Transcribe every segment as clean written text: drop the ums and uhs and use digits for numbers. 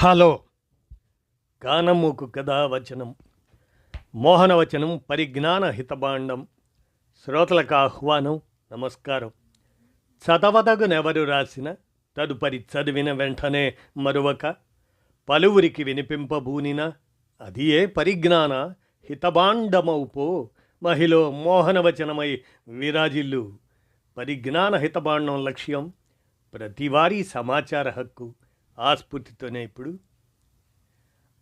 Hello కానమూకు కథావచనం మోహనవచనం పరిజ్ఞాన హితబాండం శ్రోతలకు ఆహ్వానం. నమస్కారం. చదవదగునెవరు రాసిన తదుపరి చదివిన వెంటనే మరువక పలువురికి వినిపింపబూనిన అది ఏ పరిజ్ఞాన హితబాండమౌపో మహిళ మోహనవచనమై విరాజిల్లు. పరిజ్ఞాన హితబాండం లక్ష్యం ప్రతివారీ సమాచార హక్కు. ఆ స్ఫూర్తితోనే ఇప్పుడు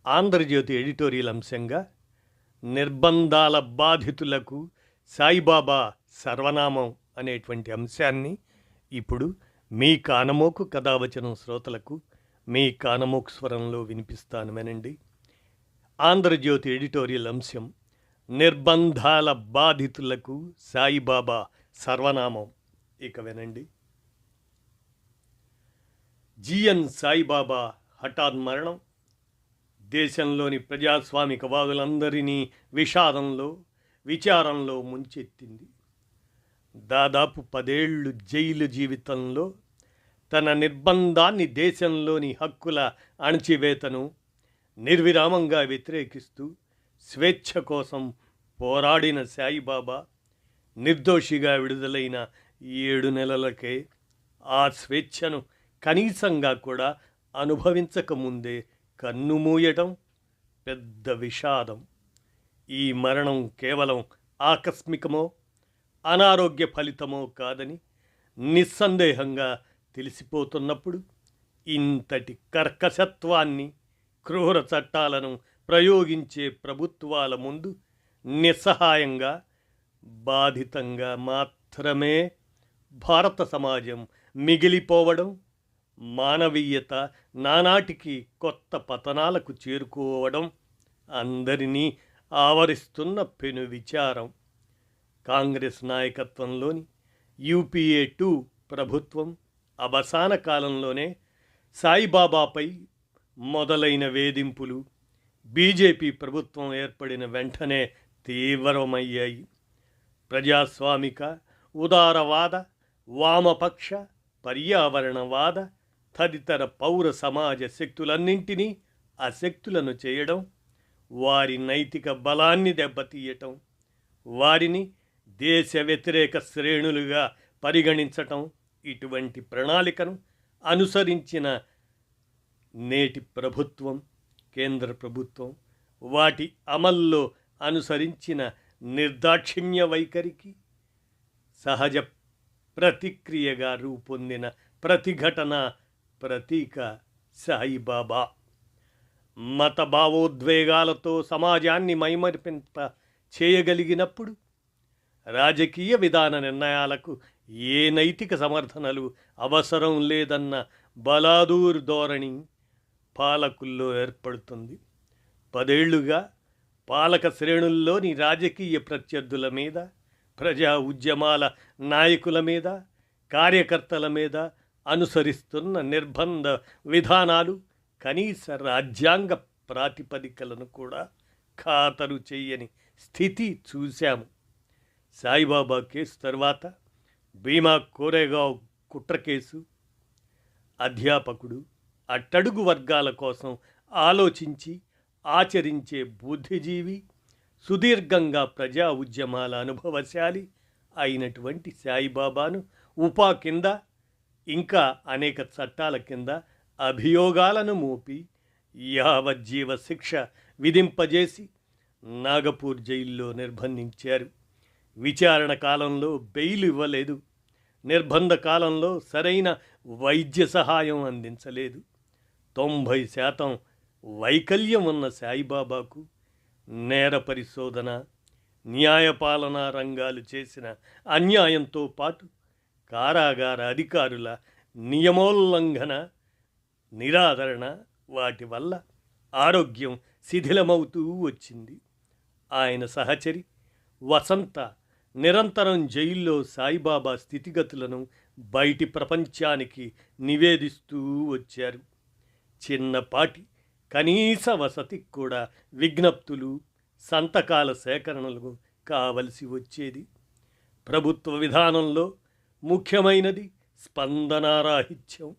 ఆంధ్రజ్యోతి ఎడిటోరియల్ అంశంగా నిర్బంధాల బాధితులకు సాయిబాబా సర్వనామం అనేటువంటి అంశాన్ని ఇప్పుడు మీ కానమోకు కథావచనం శ్రోతలకు మీ కానమోకు స్వరంలో వినిపిస్తాను వినండి. ఆంధ్రజ్యోతి ఎడిటోరియల్ అంశం నిర్బంధాల బాధితులకు సాయిబాబా సర్వనామం. ఇక వినండి. జిఎన్ సాయిబాబా హఠాత్ మరణం దేశంలోని ప్రజాస్వామికవాదులందరినీ విషాదంలో విచారంలో ముంచెత్తింది. దాదాపు 10 ఏళ్ళు జైలు జీవితంలో తన నిర్బంధాన్ని, దేశంలోని హక్కుల అణచివేతను నిర్విరామంగా వ్యతిరేకిస్తూ స్వేచ్ఛ కోసం పోరాడిన సాయిబాబా నిర్దోషిగా విడుదలైన 7 నెలలకే ఆ స్వేచ్ఛను కనీసంగా కూడా అనుభవించకముందే కన్నుమూయటం పెద్ద విషాదం. ఈ మరణం కేవలం ఆకస్మికమో అనారోగ్య ఫలితమో కాదని నిస్సందేహంగా తెలిసిపోతున్నప్పుడు ఇంతటి కర్కశత్వాన్ని, క్రూర చట్టాలను ప్రయోగించే ప్రభుత్వాల ముందు నిస్సహాయంగా, బాధితంగా మాత్రమే భారత సమాజం మిగిలిపోవడం, మానవీయత నానాటికి కొత్త పతనాలకు చేరుకోవడం అందరినీ ఆవరిస్తున్న పెను విచారం. కాంగ్రెస్ నాయకత్వంలోని యూపీఏ 2 ప్రభుత్వం అవసాన కాలంలోనే సాయిబాబాపై మొదలైన వేధింపులు బీజేపీ ప్రభుత్వం ఏర్పడిన వెంటనే తీవ్రమయ్యాయి. ప్రజాస్వామిక, ఉదారవాద, వామపక్ష, పర్యావరణవాద తదితర పౌర సమాజ శక్తులన్నింటినీ అశక్తులను చేయడం, వారి నైతిక బలాన్ని దెబ్బతీయటం, వారిని దేశ వ్యతిరేక శ్రేణులుగా పరిగణించటం, ఇటువంటి ప్రణాళికను అనుసరించిన నేటి ప్రభుత్వం, కేంద్ర ప్రభుత్వం వాటి అమల్లో అనుసరించిన నిర్దాక్షిణ్య వైఖరికి సహజ ప్రతిక్రియగా రూపొందిన ప్రతిఘటన ప్రతీక సాయిబాబా. మత భావోద్వేగాలతో సమాజాన్ని మైమరిపింప చేయగలిగినప్పుడు రాజకీయ విధాన నిర్ణయాలకు ఏ నైతిక సమర్థనలు అవసరం లేదన్న బలాదూర్ ధోరణి పాలకుల్లో ఏర్పడుతుంది. 10 ఏళ్లుగా పాలక శ్రేణుల్లోని రాజకీయ ప్రత్యర్థుల మీద, ప్రజా ఉద్యమాల నాయకుల మీద, కార్యకర్తల మీద అనుసరిస్తున్న నిర్బంధ విధానాలు కనీస రాజ్యాంగ ప్రాతిపదికలను కూడా ఖాతరు చేయని స్థితి చూశాము. సాయిబాబా కేసు తర్వాత భీమా కోరేగావ్ కుట్ర కేసు, అధ్యాపకుడు, అట్టడుగు వర్గాల కోసం ఆలోచించి ఆచరించే బుద్ధిజీవి, సుదీర్ఘంగా ప్రజా ఉద్యమాల అనుభవశాలి అయినటువంటి సాయిబాబాను ఉపా కింద, ఇంకా అనేక చట్టాల కింద అభియోగాలను మోపి యావజ్జీవ శిక్ష విధింపజేసి నాగపూర్ జైల్లో నిర్బంధించారు. విచారణ కాలంలో బెయిల్ ఇవ్వలేదు. నిర్బంధ కాలంలో సరైన వైద్య సహాయం అందించలేదు. 90% వైకల్యం ఉన్న సాయిబాబాకు నేర పరిశోధన, న్యాయపాలనా రంగాలు చేసిన అన్యాయంతో పాటు కారాగార అధికారుల నియమోల్లంఘన, నిరాదరణ, వాటి వల్ల ఆరోగ్యం శిథిలమవుతూ వచ్చింది. ఆయన సహచరి వసంత నిరంతరం జైల్లో సాయిబాబా స్థితిగతులను బయటి ప్రపంచానికి నివేదిస్తూ వచ్చారు. చిన్నపాటి కనీస వసతికి కూడా విజ్ఞప్తులు, సంతకాల సేకరణలు కావలసి వచ్చేది. ప్రభుత్వ విధానంలో ముఖ్యమైనది స్పందనారాహిత్యం.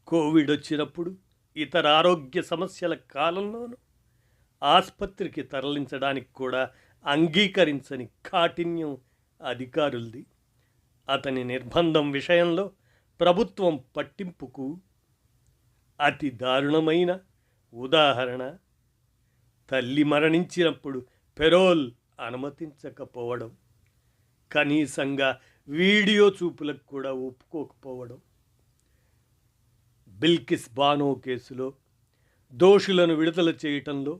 కోవిడ్ వచ్చినప్పుడు ఇతర ఆరోగ్య సమస్యల కాలంలోనూ ఆస్పత్రికి తరలించడానికి కూడా అంగీకరించని కాఠిన్యం అధికారులది. అతని నిర్బంధం విషయంలో ప్రభుత్వం పట్టింపుకు అతి దారుణమైన ఉదాహరణ తల్లి మరణించినప్పుడు పెరోల్ అనుమతించకపోవడం, కనీసంగా వీడియో చూపులకు కూడా ఒప్పుకోకపోవడం. బిల్కిస్ బానో కేసులో దోషులను విడుదల చేయటంలో,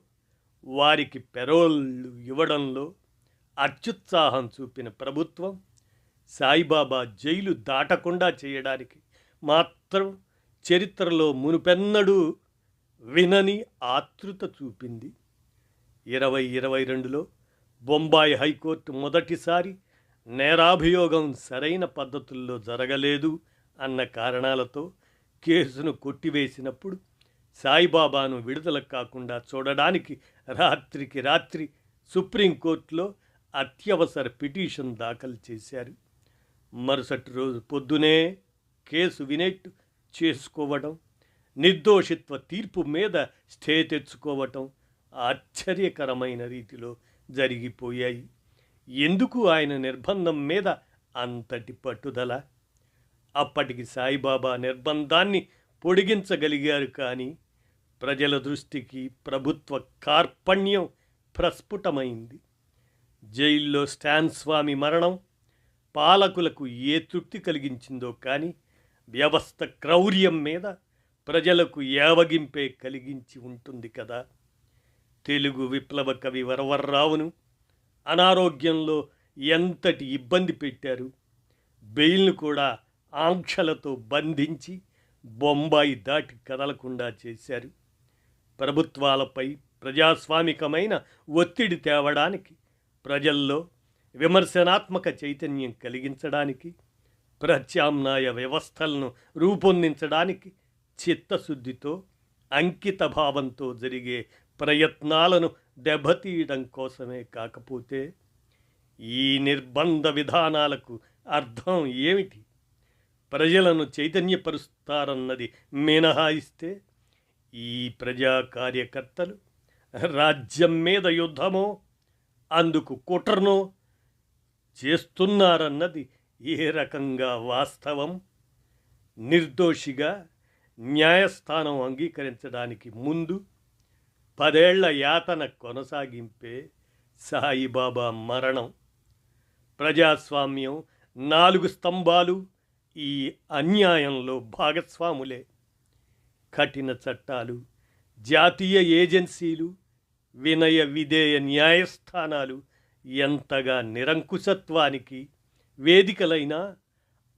వారికి పెరోల్లు ఇవ్వడంలో అత్యుత్సాహం చూపిన ప్రభుత్వం సాయిబాబా జైలు దాటకుండా చేయడానికి మాత్రం చరిత్రలో మునుపెన్నడూ వినని ఆతృత చూపింది. 2022లో బొంబాయి హైకోర్టు మొదటిసారి నేరాభియోగం సరైన పద్ధతుల్లో జరగలేదు అన్న కారణాలతో కేసును కొట్టివేసినప్పుడు సాయిబాబాను విడుదల కాకుండా చూడడానికి రాత్రికి రాత్రి సుప్రీంకోర్టులో అత్యవసర పిటిషన్ దాఖలు చేశారు. మరుసటి రోజు పొద్దునే కేసు వినేట్టు చేసుకోవడం, నిర్దోషిత్వ తీర్పు మీద స్టే తెచ్చుకోవటం ఆశ్చర్యకరమైన రీతిలో జరిగిపోయాయి. ఎందుకు ఆయన నిర్బంధం మీద అంతటి పట్టుదల? అప్పటికి సాయిబాబా నిర్బంధాన్ని పొడిగించగలిగారు, కానీ ప్రజల దృష్టికి ప్రభుత్వ కార్పణ్యం ప్రస్ఫుటమైంది. జైల్లో స్టాన్ స్వామి మరణం పాలకులకు ఏ తృప్తి కలిగించిందో కానీ వ్యవస్థ క్రౌర్యం మీద ప్రజలకు యావగింపే కలిగించి ఉంటుంది కదా. తెలుగు విప్లవ కవి వరవర్రావును అనారోగ్యంలో ఎంతటి ఇబ్బంది పెట్టారు. బెయిల్ను కూడా ఆంక్షలతో బంధించి బొంబాయి దాటి కదలకుండా చేశారు. ప్రభుత్వాలపై ప్రజాస్వామికమైన ఒత్తిడి తేవడానికి, ప్రజల్లో విమర్శనాత్మక చైతన్యం కలిగించడానికి, ప్రత్యామ్నాయ వ్యవస్థలను రూపొందించడానికి చిత్తశుద్ధితో, అంకిత భావంతో జరిగే ప్రయత్నాలను దెబ్బతీయడం కోసమే కాకపోతే ఈ నిర్బంధ విధానాలకు అర్థం ఏమిటి? ప్రజలను చైతన్యపరుస్తారన్నది మినహాయిస్తే ఈ ప్రజా కార్యకర్తలు రాజ్యం మీద యుద్ధమో అందుకు కుట్రనో చేస్తున్నారన్నది ఏ రకంగా వాస్తవం? నిర్దోషిగా న్యాయస్థానం అంగీకరించడానికి ముందు 10 ఏళ్ల యాతన కొనసాగింపే సాయిబాబా మరణం. ప్రజాస్వామ్యం 4 స్తంభాలు ఈ అన్యాయంలో భాగస్వాములే. కఠిన చట్టాలు, జాతీయ ఏజెన్సీలు, వినయ విధేయ న్యాయస్థానాలు ఎంతగా నిరంకుశత్వానికి వేదికలైనా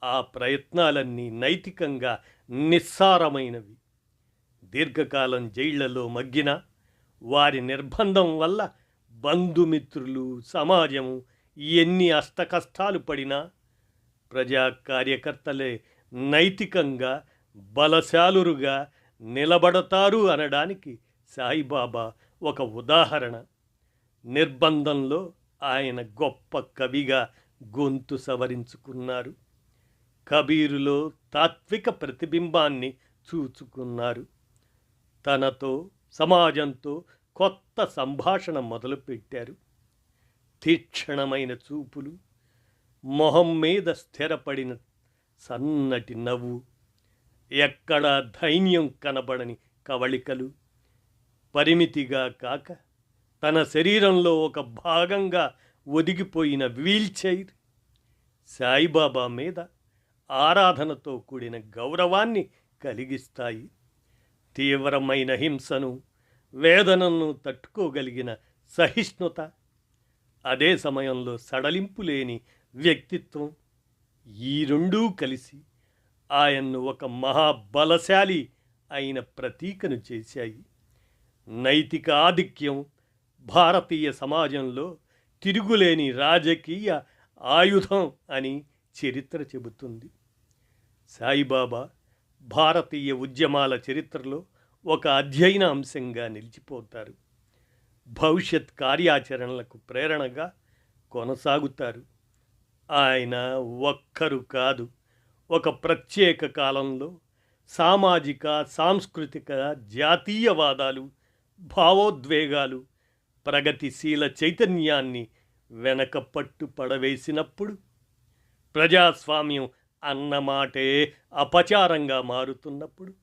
ఆ ప్రయత్నాలన్నీ నైతికంగా నిస్సారమైనవి. దీర్ఘకాలం జైళ్లలో మగ్గిన వారి నిర్బంధం వల్ల బంధుమిత్రులు, సమాజము ఎన్ని అష్టకష్టాలు పడినా ప్రజా కార్యకర్తలే నైతికంగా బలశాలురుగా నిలబడతారు అనడానికి సాయిబాబా ఒక ఉదాహరణ. నిర్బంధంలో ఆయన గొప్ప కవిగా గొంతు సవరించుకున్నారు. కబీరులో తాత్విక ప్రతిబింబాన్ని చూచుకున్నారు. తనతో, సమాజంతో కొత్త సంభాషణ మొదలుపెట్టారు. తీక్షణమైన చూపులు, మొహం మీద స్థిరపడిన సన్నటి నవ్వు, ఎక్కడా ధైర్యం కనబడని కవళికలు, పరిమితిగా కాక తన శరీరంలో ఒక భాగంగా ఒదిగిపోయిన వీల్చైర్ సాయిబాబా మీద ఆరాధనతో కూడిన గౌరవాన్ని కలిగిస్తాయి. తీవ్రమైన హింసను, వేదనను తట్టుకోగలిగిన సహిష్ణుత, అదే సమయంలో సడలింపు లేని వ్యక్తిత్వం, ఈ రెండూ కలిసి ఆయన్ను ఒక మహాబలశాలి అయిన ప్రతీకను చేశాయి. నైతిక ఆధిక్యం భారతీయ సమాజంలో తిరుగులేని రాజకీయ ఆయుధం అని చరిత్ర చెబుతుంది. సాయిబాబా భారతీయ ఉద్యమాల చరిత్రలో ఒక అధ్యయన అంశంగా నిలిచిపోతారు. భవిష్యత్ కార్యాచరణలకు ప్రేరణగా కొనసాగుతారు. ఆయన ఒక్కరు కాదు, ఒక ప్రత్యేక కాలంలో సామాజిక సాంస్కృతిక జాతీయవాదాలు భావోద్వేగాలు ప్రగతిశీల చైతన్యాన్ని వెనకపట్టు పడవేసినప్పుడు ప్రజాస్వామ్యం అన్నమాటే అపచారంగా మారుతున్నప్పుడు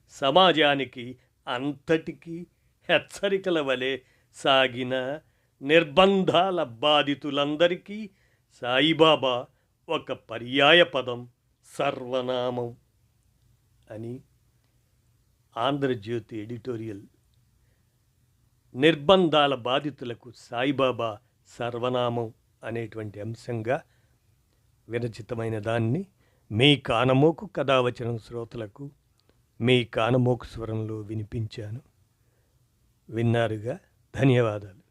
సమాజానికి అంతటికీ హెచ్చరికల వలె సాగిన నిర్బంధాల బాధితులందరికీ సాయిబాబా ఒక పర్యాయ పదం, సర్వనామం అని ఆంధ్రజ్యోతి ఎడిటోరియల్. నిర్బంధాల బాధితులకు సాయిబాబా సర్వనామం అనేటువంటి అంశంగా విరచితమైన దాన్ని మీ కానమోకు కథావచనం శ్రోతలకు మీ కానమోకు స్వరంలో వినిపించాను. విన్నారుగా, ధన్యవాదాలు.